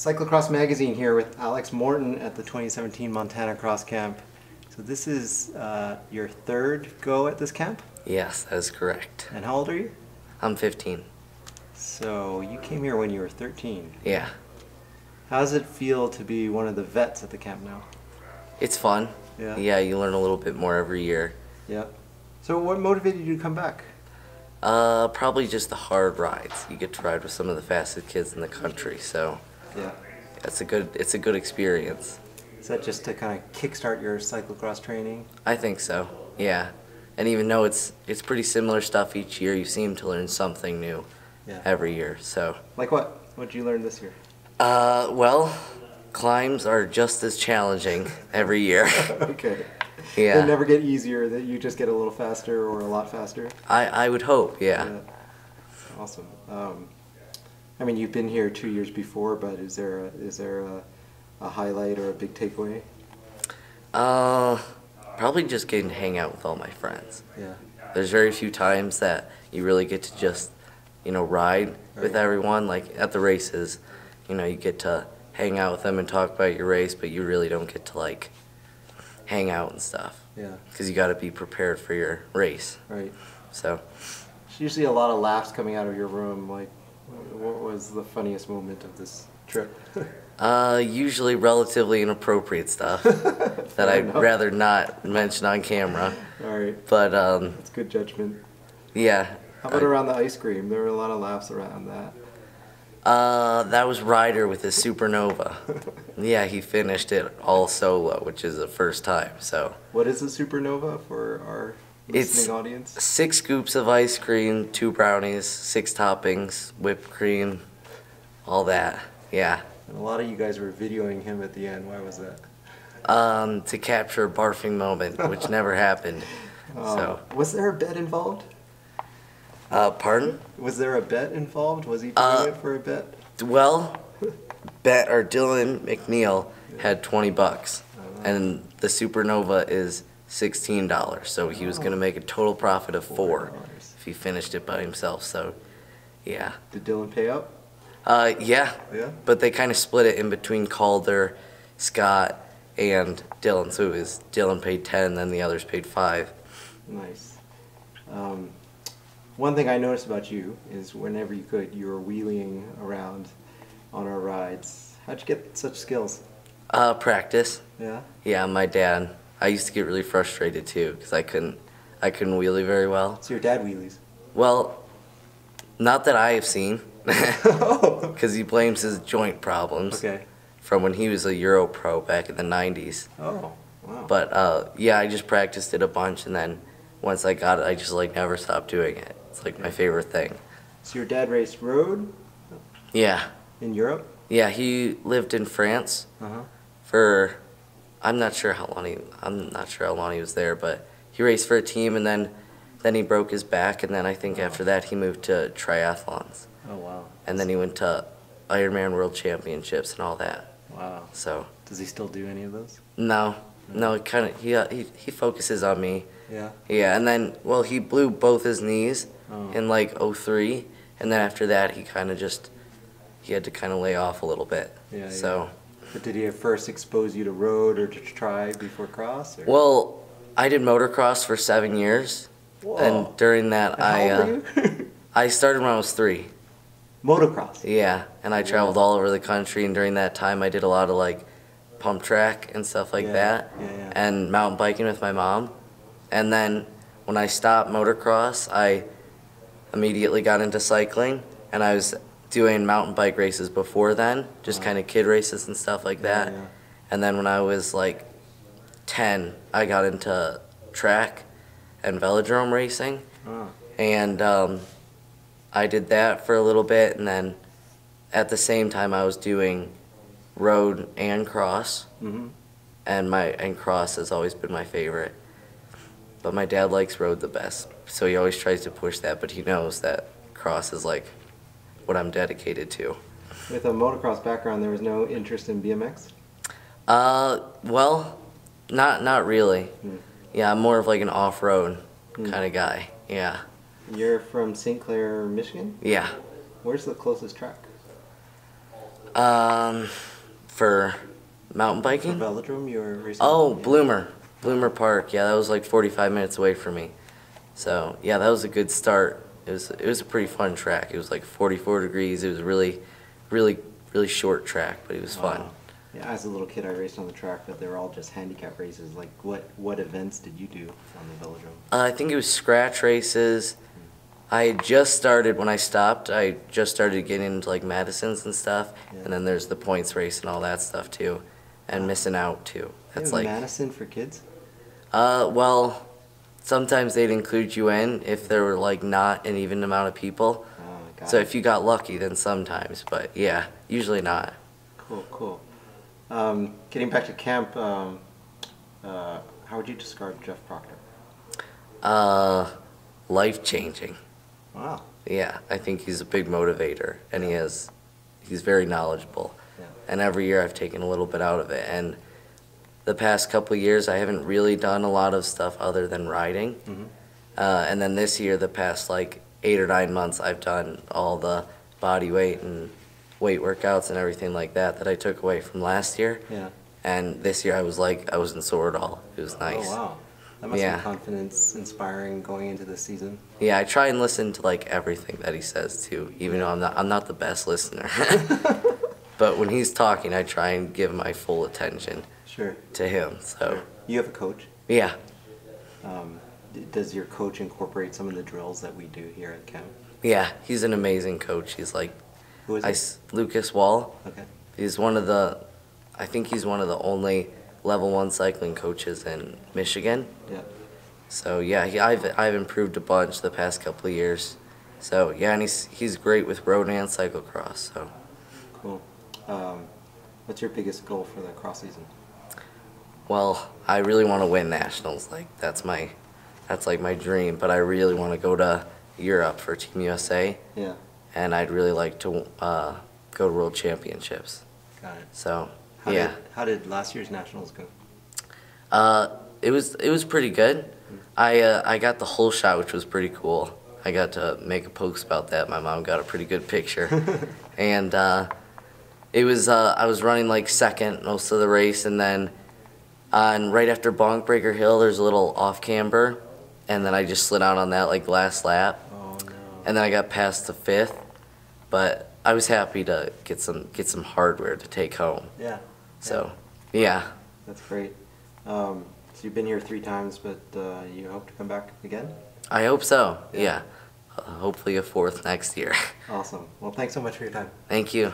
Cyclocross Magazine here with Alex Morton at the 2017 Montana Cross Camp. So this is your third go at this camp? Yes, that is correct. And how old are you? I'm 15. So you came here when you were 13. Yeah. How does it feel to be one of the vets at the camp now? It's fun. Yeah. Yeah, you learn a little bit more every year. Yeah. So what motivated you to come back? Probably just the hard rides. You get to ride with some of the fastest kids in the country, so yeah, it's a good experience. Is that just to kind of kickstart your cyclocross training? I think so. Yeah. And even though it's pretty similar stuff each year, you seem to learn something new every year. So. Like what? What did you learn this year? Well, climbs are just as challenging every year. Okay. Yeah. They never get easier, that you just get a little faster or a lot faster? I would hope, yeah. Awesome. I mean, you've been here 2 years before, but is there a highlight or a big takeaway? Probably just getting to hang out with all my friends. Yeah. There's very few times that you really get to just, ride with everyone. Like at the races, you get to hang out with them and talk about your race, but you really don't get to hang out and stuff. Yeah. Because you got to be prepared for your race. Right. So. There's usually a lot of laughs coming out of your room. Like, what was the funniest moment of this trip? Usually relatively inappropriate stuff that I'd rather not mention on camera. All right. But that's good judgment. Yeah. How about around the ice cream? There were a lot of laughs around that. That was Ryder with his Supernova. Yeah, he finished it all solo, which is the first time. So. What is a Supernova for our listening audience? 6 scoops of ice cream, 2 brownies, 6 toppings, whipped cream, all that. Yeah. And a lot of you guys were videoing him at the end. Why was that? To capture a barfing moment, which never happened. So. Was there a bet involved? Pardon? Was there a bet involved? Was he doing it for a bet? Well, Dylan McNeil had $20, and the Supernova is $16, so he was going to make a total profit of $4 if he finished it by himself. So, yeah. Did Dylan pay up? Yeah. Yeah. But they kind of split it in between Calder, Scott, and Dylan. So it was Dylan paid 10, then the others paid 5. Nice. One thing I noticed about you is whenever you could, you were wheeling around on our rides. How'd you get such skills? Practice. Yeah? Yeah, my dad. I used to get really frustrated too because I couldn't wheelie very well. So your dad wheelies? Well, not that I have seen. Because he blames his joint problems from when he was a Euro pro back in the 90s. Oh, wow. But yeah, I just practiced it a bunch, and then once I got it, I just never stopped doing it. It's my favorite thing. So your dad raced road? Yeah. In Europe? Yeah, he lived in France for I'm not sure how long he was there, but he raced for a team, and then he broke his back, and then I think after that he moved to triathlons. Oh, wow. And then he went to Ironman World Championships and all that. Wow. So. Does he still do any of those? No. He focuses on me. Yeah? Yeah, and then, well, he blew both his knees in '03, and then after that he had to kind of lay off a little bit. Yeah, so. But did he first expose you to road or to try before cross? Or? Well, I did motocross for 7 years. Whoa. And during that, how old were you? I started when I was 3. Motocross? Yeah, and I traveled all over the country, and during that time I did a lot of pump track and stuff like that, and mountain biking with my mom. And then when I stopped motocross, I immediately got into cycling, and I was doing mountain bike races before then, just kind of kid races and stuff like that. Yeah. And then when I was 10, I got into track and velodrome racing, and I did that for a little bit, and then at the same time I was doing road and cross, and cross has always been my favorite. But my dad likes road the best, so he always tries to push that, but he knows that cross is what I'm dedicated to. With a motocross background, there was no interest in BMX? Well, not really. Yeah, I'm more of an off-road kind of guy, yeah. You're from St. Clair, Michigan? Yeah. Where's the closest track? For mountain For biking? velodrome, you were racing? Oh, Yeah. Bloomer Park. Yeah, that was like 45 minutes away from me. So yeah, that was a good start. It was a pretty fun track. It was like 44 degrees. It was really short track, but it was fun. Wow. Yeah, as a little kid, I raced on the track, but they were all just handicap races. Like, what events did you do on the velodrome? I think it was scratch races. I had just started when I stopped. I just started getting into like Madison's and stuff, Yeah. and then there's the points race and all that stuff too, and missing out too. They That's have like, Madison for kids? well, sometimes they'd include you in if there were like not an even amount of people. Oh, got So it. if you got lucky, then sometimes, but yeah, usually not. Cool, cool. Getting back to camp, how would you describe Jeff Proctor? Life-changing. Wow. Yeah, I think he's a big motivator, and he's very knowledgeable. Yeah. And every year I've taken a little bit out of it. And the past couple of years I haven't really done a lot of stuff other than riding. Mm-hmm. And then this year, the past like 8 or 9 months, I've done all the body weight and weight workouts and everything like that I took away from last year. Yeah. And this year I wasn't sore at all. It was nice. Oh, wow. That must Yeah. be confidence inspiring going into the season. Yeah, I try and listen to like everything that he says too, even though I'm not the best listener. But when he's talking, I try and give my full attention Sure. to him. So You have a coach. yeah, Does your coach incorporate some of the drills that we do here at camp? yeah, he's an amazing coach. He's like Who is it? Lucas Wall. Okay. I think he's one of the only level 1 cycling coaches in Michigan. Yeah. So yeah, I've improved a bunch the past couple of years. So yeah, and he's great with road and cyclocross. So Cool. What's your biggest goal for the cross season? well, I really want to win nationals. Like that's like my dream. But I really want to go to Europe for Team USA, Yeah. and I'd really like to go to World Championships. Got it. So How yeah. How did last year's nationals go? It was pretty good. I got the whole shot, which was pretty cool. I got to make a post about that. My mom got a pretty good picture, and it was I was running like second most of the race, and then right after Bonk Breaker Hill, there's a little off camber, and then I just slid out on that like last lap, Oh no. and then I got past the 5th, but I was happy to get some hardware to take home. Yeah. So yeah. That's great. So you've been here 3 times, but you hope to come back again? I hope so. Yeah. Yeah. Hopefully a 4th next year. Awesome. Well, thanks so much for your time. Thank you.